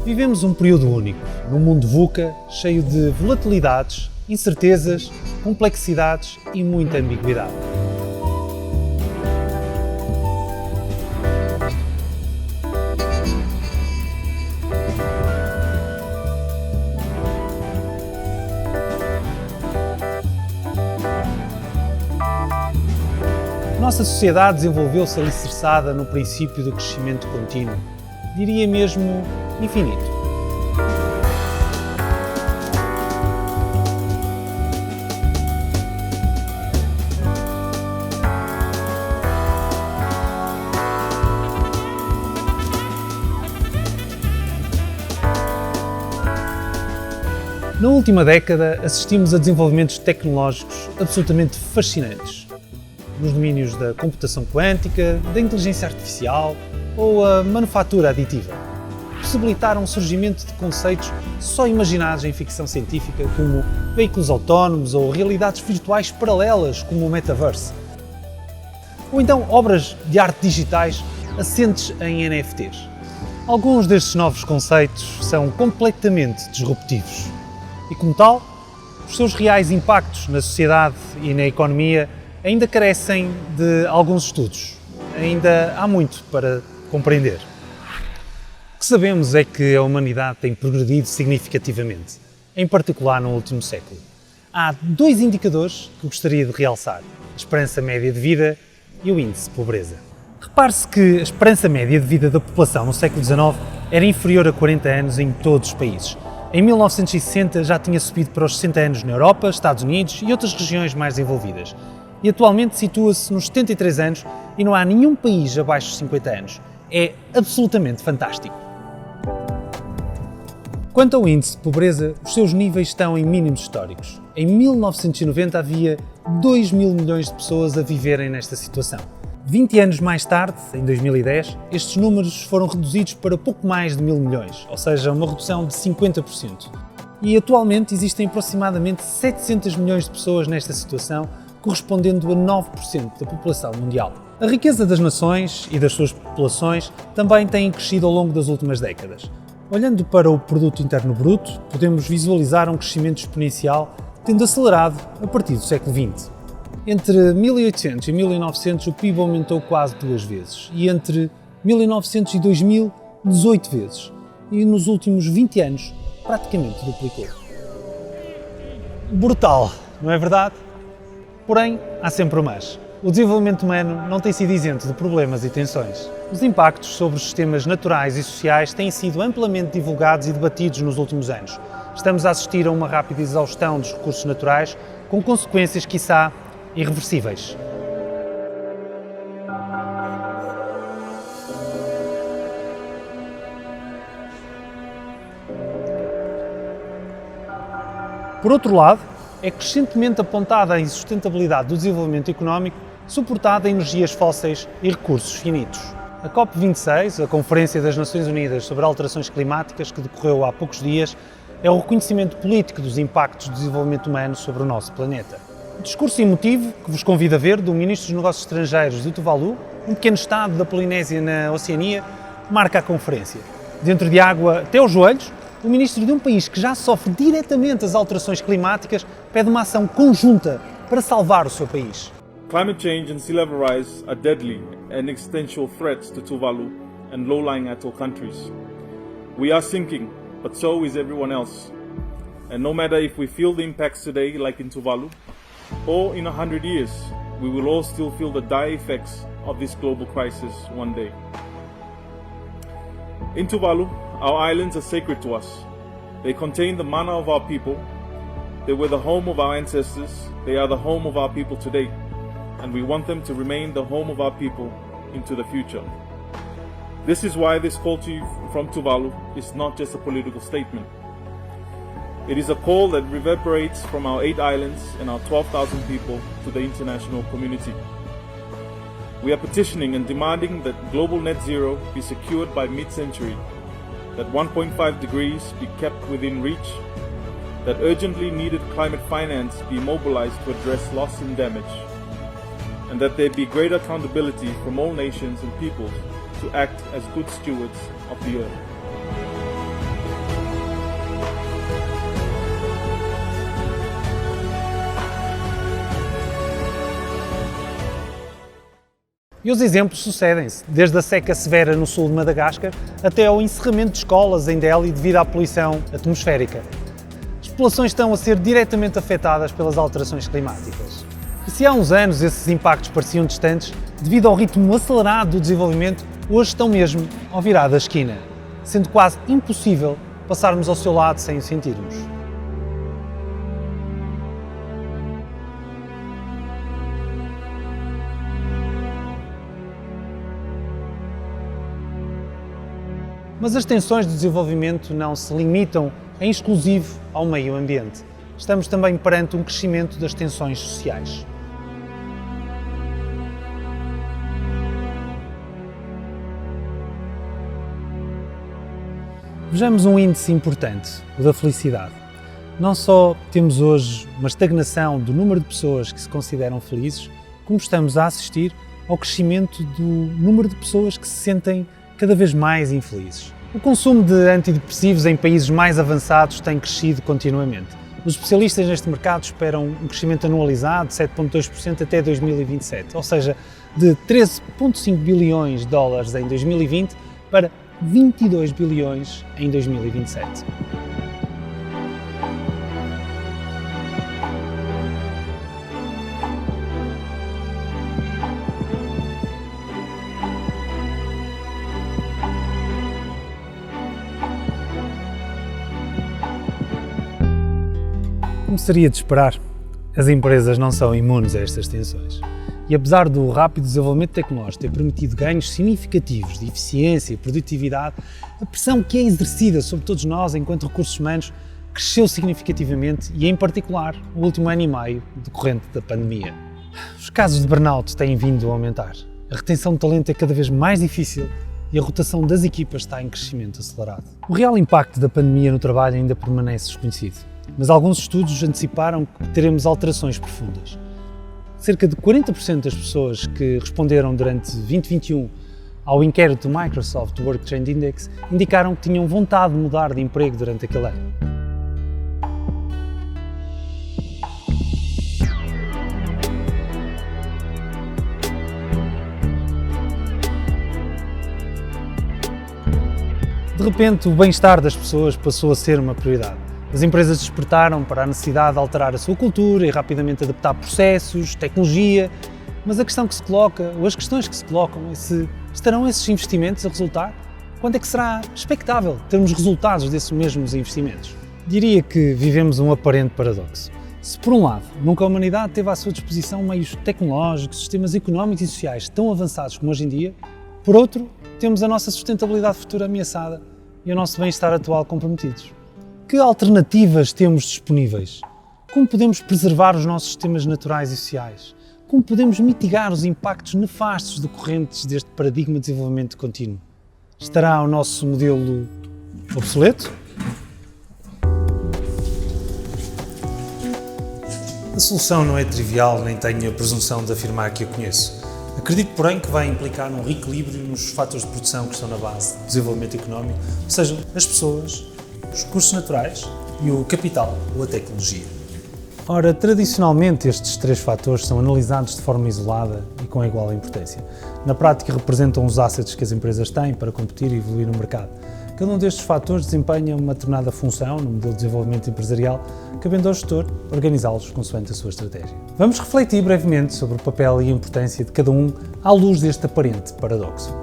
Vivemos um período único, num mundo VUCA, cheio de volatilidades, incertezas, complexidades e muita ambiguidade. Nossa sociedade desenvolveu-se alicerçada no princípio do crescimento contínuo, diria mesmo infinito. Na última década, assistimos a desenvolvimentos tecnológicos absolutamente fascinantes, nos domínios da computação quântica, da inteligência artificial ou a manufatura aditiva. Possibilitaram o surgimento de conceitos só imaginados em ficção científica, como veículos autónomos ou realidades virtuais paralelas, como o metaverse. Ou então obras de arte digitais assentes em NFTs. Alguns destes novos conceitos são completamente disruptivos e, como tal, os seus reais impactos na sociedade e na economia ainda carecem de alguns estudos. Ainda há muito para compreender. O que sabemos é que a humanidade tem progredido significativamente, em particular no último século. Há dois indicadores que gostaria de realçar: a esperança média de vida e o índice de pobreza. Repare-se que a esperança média de vida da população no século XIX era inferior a 40 anos em todos os países. Em 1960 já tinha subido para os 60 anos na Europa, Estados Unidos e outras regiões mais desenvolvidas. E atualmente situa-se nos 73 anos e não há nenhum país abaixo de 50 anos. É absolutamente fantástico. Quanto ao índice de pobreza, os seus níveis estão em mínimos históricos. Em 1990 havia 2 mil milhões de pessoas a viverem nesta situação. 20 anos mais tarde, em 2010, estes números foram reduzidos para pouco mais de 1.000 milhões, ou seja, uma redução de 50%. E atualmente existem aproximadamente 700 milhões de pessoas nesta situação, correspondendo a 9% da população mundial. A riqueza das nações e das suas populações também tem crescido ao longo das últimas décadas. Olhando para o Produto Interno Bruto, podemos visualizar um crescimento exponencial tendo acelerado a partir do século XX. Entre 1800 e 1900 o PIB aumentou quase 2 vezes e entre 1900 e 2000, 18 vezes. E nos últimos 20 anos, praticamente duplicou. Brutal, não é verdade? Porém, há sempre o mas. O desenvolvimento humano não tem sido isento de problemas e tensões. Os impactos sobre os sistemas naturais e sociais têm sido amplamente divulgados e debatidos nos últimos anos. Estamos a assistir a uma rápida exaustão dos recursos naturais, com consequências, quiçá, irreversíveis. Por outro lado, é crescentemente apontada a insustentabilidade do desenvolvimento económico suportada em energias fósseis e recursos finitos. A COP26, a Conferência das Nações Unidas sobre Alterações Climáticas, que decorreu há poucos dias, é o reconhecimento político dos impactos do desenvolvimento humano sobre o nosso planeta. O discurso emotivo, que vos convido a ver, do Ministro dos Negócios Estrangeiros de Tuvalu, um pequeno estado da Polinésia na Oceania, marca a conferência. Dentro de água até aos joelhos, o Ministro de um país que já sofre diretamente as alterações climáticas pede uma ação conjunta para salvar o seu país. Climate change and sea level rise are deadly and existential threats to Tuvalu and low-lying atoll countries. We are sinking, but so is everyone else. And no matter if we feel the impacts today, like in Tuvalu, or in 100 years, we will all still feel the dire effects of this global crisis one day. In Tuvalu, our islands are sacred to us. They contain the mana of our people. They were the home of our ancestors. They are the home of our people today. And we want them to remain the home of our people into the future. This is why this call to you from Tuvalu is not just a political statement. It is a call that reverberates from our 8 islands and our 12,000 people to the international community. We are petitioning and demanding that global net zero be secured by mid-century, that 1.5 degrees be kept within reach, that urgently needed climate finance be mobilized to address loss and damage, and that there be greater accountability from all nations and peoples to act as good stewards of the earth. E os exemplos sucedem-se, desde a seca severa no sul de Madagascar até ao encerramento de escolas em Delhi devido à poluição atmosférica. As populações estão a ser diretamente afetadas pelas alterações climáticas. E se há uns anos esses impactos pareciam distantes, devido ao ritmo acelerado do desenvolvimento, hoje estão mesmo ao virar da esquina, sendo quase impossível passarmos ao seu lado sem o sentirmos. Mas as tensões do desenvolvimento não se limitam em exclusivo ao meio ambiente. Estamos também perante um crescimento das tensões sociais. Vejamos um índice importante, o da felicidade. Não só temos hoje uma estagnação do número de pessoas que se consideram felizes, como estamos a assistir ao crescimento do número de pessoas que se sentem cada vez mais infelizes. O consumo de antidepressivos em países mais avançados tem crescido continuamente. Os especialistas neste mercado esperam um crescimento anualizado de 7,2% até 2027, ou seja, de 13,5 bilhões de dólares em 2020 para 22 bilhões em 2027. Como seria de esperar, as empresas não são imunes a estas tensões. E apesar do rápido desenvolvimento tecnológico ter permitido ganhos significativos de eficiência e produtividade, a pressão que é exercida sobre todos nós enquanto recursos humanos cresceu significativamente e, em particular, no último ano e meio decorrente da pandemia. Os casos de burnout têm vindo a aumentar. A retenção de talento é cada vez mais difícil e a rotação das equipas está em crescimento acelerado. O real impacto da pandemia no trabalho ainda permanece desconhecido, mas alguns estudos anteciparam que teremos alterações profundas. Cerca de 40% das pessoas que responderam durante 2021 ao inquérito do Microsoft Work Trend Index indicaram que tinham vontade de mudar de emprego durante aquele ano. De repente, o bem-estar das pessoas passou a ser uma prioridade. As empresas despertaram para a necessidade de alterar a sua cultura e rapidamente adaptar processos, tecnologia, mas a questão que se coloca, ou as questões que se colocam, é se estarão esses investimentos a resultar? Quando é que será expectável termos resultados desses mesmos investimentos? Diria que vivemos um aparente paradoxo. Se por um lado, nunca a humanidade teve à sua disposição meios tecnológicos, sistemas económicos e sociais tão avançados como hoje em dia, por outro, temos a nossa sustentabilidade futura ameaçada e o nosso bem-estar atual comprometidos. Que alternativas temos disponíveis? Como podemos preservar os nossos sistemas naturais e sociais? Como podemos mitigar os impactos nefastos decorrentes deste paradigma de desenvolvimento contínuo? Estará o nosso modelo obsoleto? A solução não é trivial, nem tenho a presunção de afirmar que a conheço. Acredito, porém, que vai implicar um reequilíbrio nos fatores de produção que estão na base do desenvolvimento económico, ou seja, as pessoas, os recursos naturais e o capital ou a tecnologia. Ora, tradicionalmente estes três fatores são analisados de forma isolada e com igual importância. Na prática representam os assets que as empresas têm para competir e evoluir no mercado. Cada um destes fatores desempenha uma determinada função no modelo de desenvolvimento empresarial, cabendo ao gestor organizá-los consoante a sua estratégia. Vamos refletir brevemente sobre o papel e a importância de cada um à luz deste aparente paradoxo.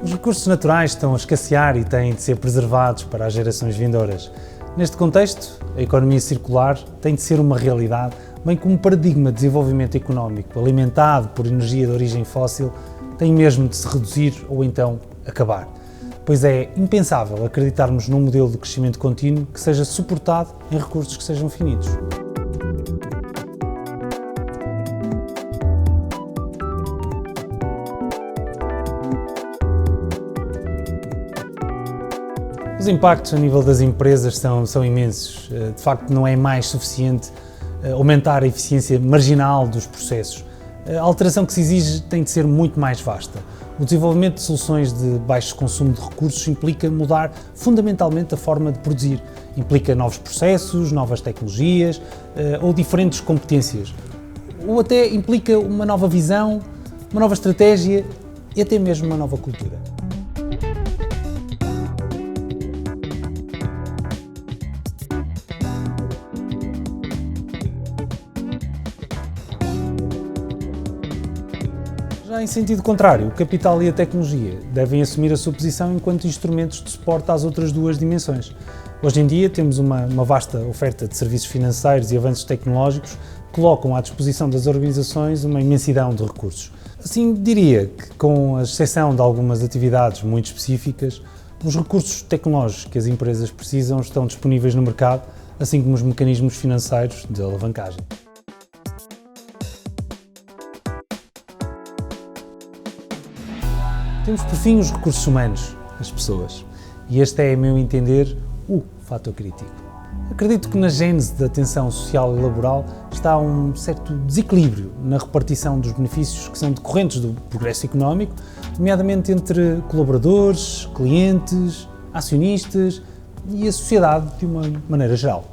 Os recursos naturais estão a escassear e têm de ser preservados para as gerações vindouras. Neste contexto, a economia circular tem de ser uma realidade, bem como um paradigma de desenvolvimento económico alimentado por energia de origem fóssil tem mesmo de se reduzir ou então acabar, pois é impensável acreditarmos num modelo de crescimento contínuo que seja suportado em recursos que sejam finitos. Os impactos a nível das empresas são imensos. De facto, não é mais suficiente aumentar a eficiência marginal dos processos. A alteração que se exige tem de ser muito mais vasta. O desenvolvimento de soluções de baixo consumo de recursos implica mudar fundamentalmente a forma de produzir. Implica novos processos, novas tecnologias ou diferentes competências. ou até implica uma nova visão, uma nova estratégia e até mesmo uma nova cultura. Já em sentido contrário, o capital e a tecnologia devem assumir a sua posição enquanto instrumentos de suporte às outras duas dimensões. Hoje em dia temos uma vasta oferta de serviços financeiros e avanços tecnológicos que colocam à disposição das organizações uma imensidão de recursos. Assim, diria que, com a exceção de algumas atividades muito específicas, os recursos tecnológicos que as empresas precisam estão disponíveis no mercado, assim como os mecanismos financeiros de alavancagem. Temos, por fim, os recursos humanos, as pessoas. E este é, a meu entender, o fator crítico. Acredito que na gênese da tensão social e laboral está um certo desequilíbrio na repartição dos benefícios que são decorrentes do progresso económico, nomeadamente entre colaboradores, clientes, acionistas e a sociedade de uma maneira geral.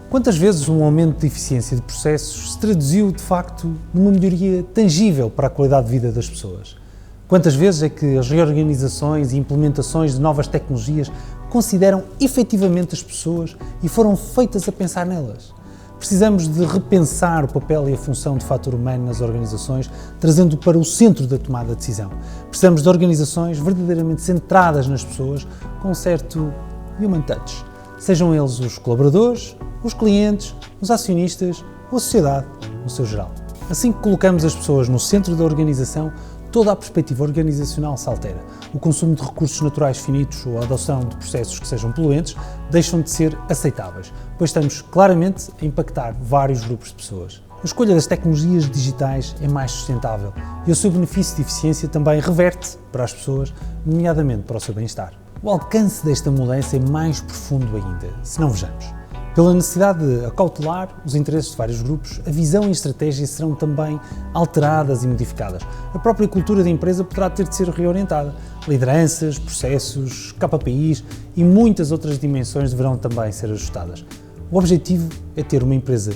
Quantas vezes um aumento de eficiência de processos se traduziu, de facto, numa melhoria tangível para a qualidade de vida das pessoas? Quantas vezes é que as reorganizações e implementações de novas tecnologias consideram efetivamente as pessoas e foram feitas a pensar nelas? Precisamos de repensar o papel e a função do fator humano nas organizações, trazendo-o para o centro da tomada de decisão. Precisamos de organizações verdadeiramente centradas nas pessoas, com um certo human touch. Sejam eles os colaboradores, os clientes, os acionistas ou a sociedade no seu geral. Assim que colocamos as pessoas no centro da organização, toda a perspectiva organizacional se altera. O consumo de recursos naturais finitos ou a adoção de processos que sejam poluentes deixam de ser aceitáveis, pois estamos claramente a impactar vários grupos de pessoas. A escolha das tecnologias digitais é mais sustentável e o seu benefício de eficiência também reverte para as pessoas, nomeadamente para o seu bem-estar. O alcance desta mudança é mais profundo ainda, se não vejamos. Pela necessidade de acautelar os interesses de vários grupos, a visão e a estratégia serão também alteradas e modificadas. A própria cultura da empresa poderá ter de ser reorientada. Lideranças, processos, KPIs e muitas outras dimensões deverão também ser ajustadas. O objetivo é ter uma empresa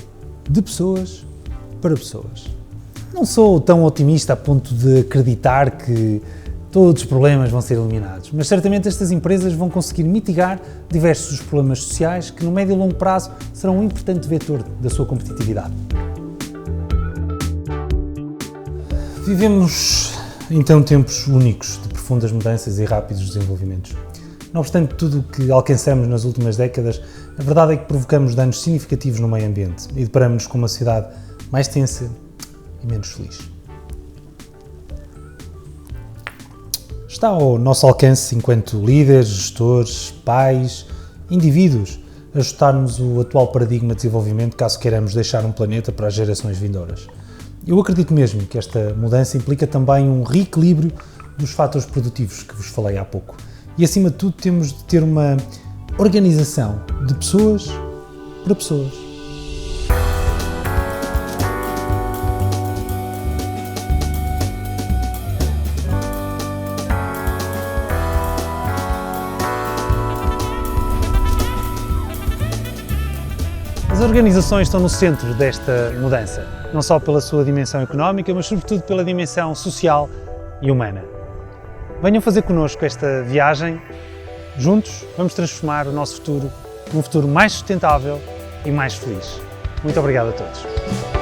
de pessoas para pessoas. Não sou tão otimista a ponto de acreditar que todos os problemas vão ser eliminados, mas certamente estas empresas vão conseguir mitigar diversos dos problemas sociais que no médio e longo prazo serão um importante vetor da sua competitividade. Vivemos então tempos únicos de profundas mudanças e rápidos desenvolvimentos. Não obstante tudo o que alcançamos nas últimas décadas, a verdade é que provocamos danos significativos no meio ambiente e deparamos-nos com uma sociedade mais tensa e menos feliz. Está ao nosso alcance, enquanto líderes, gestores, pais, indivíduos, ajustarmos o atual paradigma de desenvolvimento caso queiramos deixar um planeta para as gerações vindouras. Eu acredito mesmo que esta mudança implica também um reequilíbrio dos fatores produtivos que vos falei há pouco. E acima de tudo temos de ter uma organização de pessoas para pessoas. As organizações estão no centro desta mudança, não só pela sua dimensão económica, mas sobretudo pela dimensão social e humana. Venham fazer connosco esta viagem. Juntos vamos transformar o nosso futuro num futuro mais sustentável e mais feliz. Muito obrigado a todos.